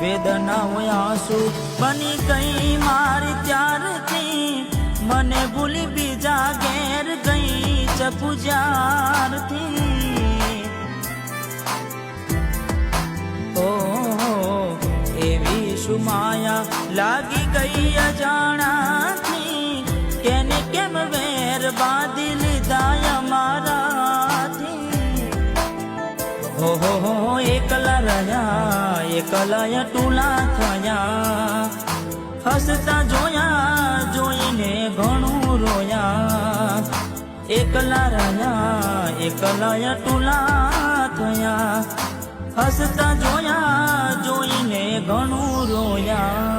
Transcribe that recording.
વેદનાઓ આંસુ બની ગઈ મારી ત્યારથી, મને ભૂલી બીજા ઘેર ગઈ છે પૂજારથી। ઓ એવી શું માયા લાગી ગઈ અજાણાથી, કેને કેમ વેર બાંધી લીધા અમારાથી। હો એકલા રહ્યા એકલા ટૂલા થયા, હસતા જોયા જોઈને ઘણું રોયા। એકલા રહ્યા એકલા ટૂલા થયા, હસતા જોયા જોઈને ઘણું રોયા।